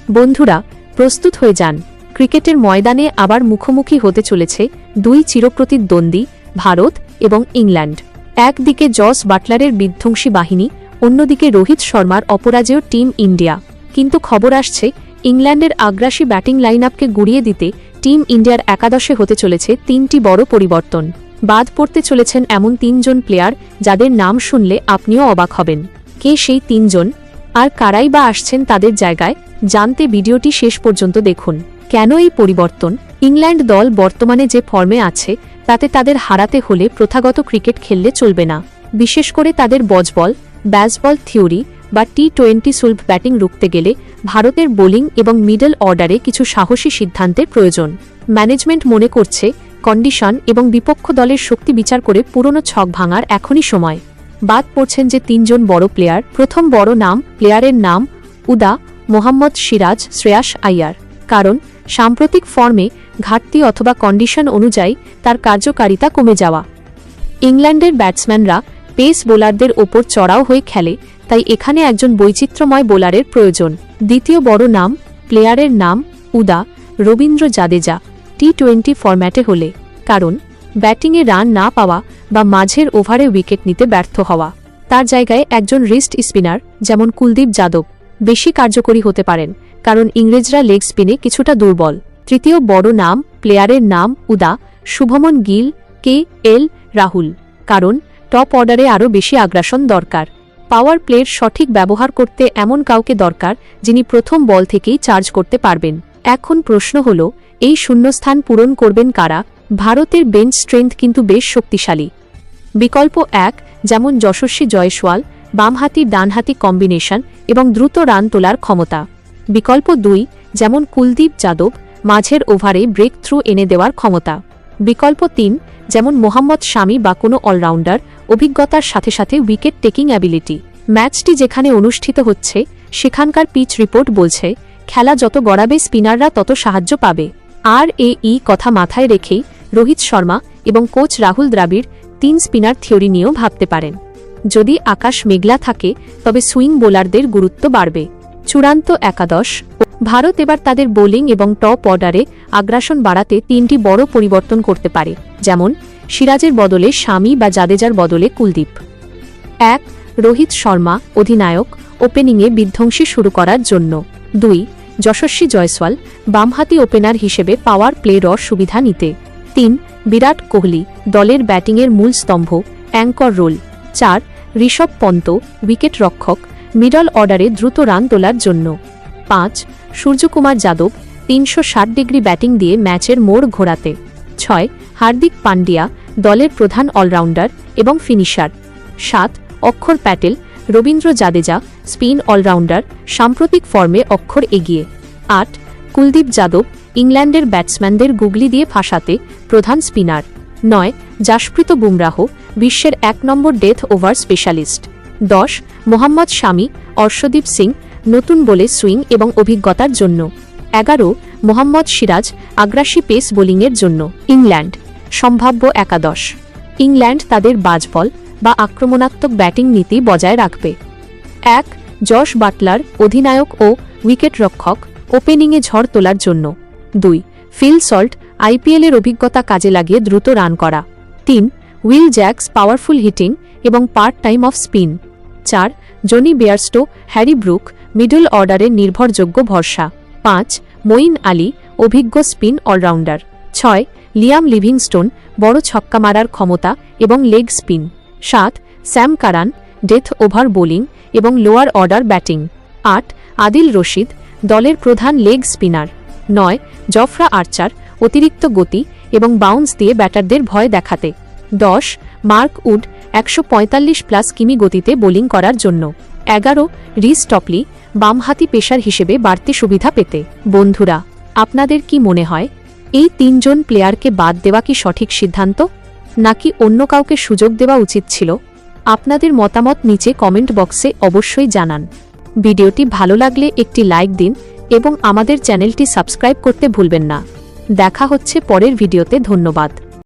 বন্ধুরা, প্রস্তুত হয়ে যান। ক্রিকেটের ময়দানে আবার মুখোমুখি হতে চলেছে দুই চিরপ্রতিদ্বন্দ্বী, ভারত এবং ইংল্যান্ড। একদিকে জস বাটলারের বিধ্বংসী বাহিনী, অন্যদিকে রোহিত শর্মার অপরাজেয় টিম ইন্ডিয়া। কিন্তু খবর আসছে, ইংল্যান্ডের আগ্রাসী ব্যাটিং লাইনআপকে গুড়িয়ে দিতে টিম ইন্ডিয়ার একাদশে হতে চলেছে তিনটি বড় পরিবর্তন। বাদ পড়তে চলেছেন এমন তিনজন প্লেয়ার যাদের নাম শুনলে আপনিও অবাক হবেন। কে সেই তিনজন, আর কারাই বা আসছেন তাদের জায়গায়, জানতে ভিডিওটি শেষ পর্যন্ত দেখুন। কেন এই পরিবর্তন? ইংল্যান্ড দল বর্তমানে যে ফর্মে আছে তাতে তাদের হারাতে হলে প্রথাগত ক্রিকেট খেললে চলবে না। বিশেষ করে তাদের বজবল, ব্যাসবল থিওরি বা টি-20 সুলভ ব্যাটিং রুখতে গেলে ভারতের বোলিং এবং মিডল অর্ডারে কিছু সাহসী সিদ্ধান্তের প্রয়োজন। ম্যানেজমেন্ট মনে করছে কন্ডিশন এবং বিপক্ষ দলের শক্তি বিচার করে পুরনো ছক ভাঙার এখনই সময়। বাদ পড়ছেন যে তিনজন বড় প্লেয়ার। প্রথম বড় প্লেয়ারের নাম উদা মোহাম্মদ সিরাজ শ্রেয়াস আইয়ার। কারণ সাম্প্রতিক ফর্মে ঘাটতি অথবা কন্ডিশন অনুযায়ী তার কার্যকারিতা কমে যাওয়া। ইংল্যান্ডের ব্যাটসম্যানরা পেস বোলারদের ওপর চড়াও হয়ে খেলে, তাই এখানে একজন বৈচিত্র্যময় বোলারের প্রয়োজন। দ্বিতীয় বড় প্লেয়ারের নাম উদা রবীন্দ্র জাদেজা। টি-20 ফরম্যাটে হলে, কারণ ব্যাটিংয়ে রান না পাওয়া বা মাঝের ওভারে উইকেট নিতে ব্যর্থ হওয়া। তার জায়গায় একজন রিস্ট স্পিনার যেমন কুলদীপ যাদব বেশি কার্যকরী হতে পারেন, কারণ ইংরেজরা লেগ স্পিনে কিছুটা দুর্বল। তৃতীয় বড় প্লেয়ারের নাম উদা শুভমন গিল কে.এল. রাহুল। কারণ টপ অর্ডারে আরও বেশি আগ্রাসন দরকার। পাওয়ার প্লের সঠিক ব্যবহার করতে এমন কাউকে দরকার যিনি প্রথম বল থেকেই চার্জ করতে পারবেন। এখন প্রশ্ন হল, এই শূন্যস্থান পূরণ করবেন কারা? ভারতের বেঞ্চ স্ট্রেংথ কিন্তু বেশ শক্তিশালী। বিকল্প 1 যেমন যশস্বী জয়সওয়াল, বামহাতি ডানহাতি কম্বিনেশন এবং দ্রুত রান তোলার ক্ষমতা। বিকল্প 2 যেমন কুলদীপ যাদব, মাঝের ওভারে ব্রেক থ্রু এনে দেওয়ার ক্ষমতা। বিকল্প 3 যেমন মোহাম্মদ শামি বা কোনো অলরাউন্ডার, অভিজ্ঞতার সাথে সাথে উইকেট টেকিং অ্যাবিলিটি। ম্যাচটি যেখানে অনুষ্ঠিত হচ্ছে সেখানকার পিচ রিপোর্ট বলছে, খেলা যত গড়াবে স্পিনাররা তত সাহায্য পাবে। আর এই কথা মাথায় রেখেই রোহিত শর্মা এবং coach Rahul Dravid 3 spinner theory নিয়েও ভাবতে পারেন। যদি আকাশ মেঘলা থাকে তবে সুইং বোলারদের গুরুত্ব বাড়বে। চূড়ান্ত একাদশ। ভারত এবার তাদের বোলিং এবং টপ অর্ডারে আগ্রাসন বাড়াতে 3টি বড় পরিবর্তন করতে পারে, যেমন সিরাজের বদলে শামি বা জাদেজার বদলে কুলদীপ। 1 রোহিত শর্মা অধিনায়ক, ওপেনিংয়ে বিধ্বংসী শুরু করার জন্য। 2 যশস্বী জয়সওয়াল বামহাতি ওপেনার হিসেবে পাওয়ার প্লের সুবিধা নিতে। 3 বিরাট কোহলি দলের ব্যাটিংয়ের মূল স্তম্ভ, anchor role. 4 Rishabh Pant wicket রক্ষক, মিডল অর্ডারে দ্রুত রান তোলার জন্য। 5 সূর্যকুমার যাদব 360 ডিগ্রি ব্যাটিং দিয়ে ম্যাচের মোড় ঘোরাতে। 6 হার্দিক পান্ডিয়া দলের প্রধান অলরাউন্ডার এবং ফিনিশার। 7 অক্ষর প্যাটেল রবীন্দ্র জাদেজা স্পিন অলরাউন্ডার, সাম্প্রতিক ফর্মে অক্ষর এগিয়ে। 8 কুলদীপ যাদব ইংল্যান্ডের ব্যাটসম্যানদের গুগলি দিয়ে ফাঁসাতে প্রধান স্পিনার। 9 জাসপ্রীত বুমরাহ বিশ্বের 1 নম্বর ডেথ ওভার স্পেশালিস্ট। 10 মোহাম্মদ শামি অর্শদীপ সিং নতুন বলে সুইং এবং অভিজ্ঞতার জন্য। 11 মোহাম্মদ সিরাজ আগ্রাসী পেস বোলিংয়ের জন্য। ইংল্যান্ড সম্ভাব্য একাদশ। ইংল্যান্ড তাদের বাজবল বা আক্রমণাত্মক ব্যাটিং নীতি বজায় রাখবে। 1 জস বাটলার অধিনায়ক ও উইকেট রক্ষক, ওপেনিংয়ে ঝড় তোলার জন্য। 2 ফিল সল্ট আইপিএলের অভিজ্ঞতা কাজে লাগিয়ে দ্রুত রান করা। 3 উইল জ্যাক্স পাওয়ারফুল হিটিং এবং part time off spin. 4 Jonny Bairstow Harry Brook middle অর্ডারের নির্ভরযোগ্য ভরসা। 5 মঈন আলী অভিজ্ঞ স্পিন অলরাউন্ডার। 6 লিয়াম লিভিংস্টোন বড় ছক্কা মারার ক্ষমতা এবং leg spin. 7 Sam Curran death over bowling এবং lower order batting. 8 Adil Rashid দলের প্রধান লেগ স্পিনার। 9 জফরা আর্চার অতিরিক্ত গতি এবং বাউন্স দিয়ে ব্যাটারদের ভয় দেখাতে। 10 মার্ক উড 145+ কিমি গতিতে বোলিং করার জন্য। 11 রিস টপলি বামহাতি পেসার হিসেবে বাড়তি সুবিধা পেতে। বন্ধুরা, আপনাদের কি মনে হয়, এই 3 জন প্লেয়ারকে বাদ দেওয়া কি সঠিক সিদ্ধান্ত, নাকি অন্য কাউকে সুযোগ দেওয়া উচিত ছিল? আপনাদের মতামত নিচে কমেন্ট বক্সে অবশ্যই জানান। ভিডিওটি ভালো লাগলে একটি লাইক দিন এবং আমাদের চ্যানেলটি সাবস্ক্রাইব করতে ভুলবেন না। দেখা হচ্ছে পরের ভিডিওতে। ধন্যবাদ।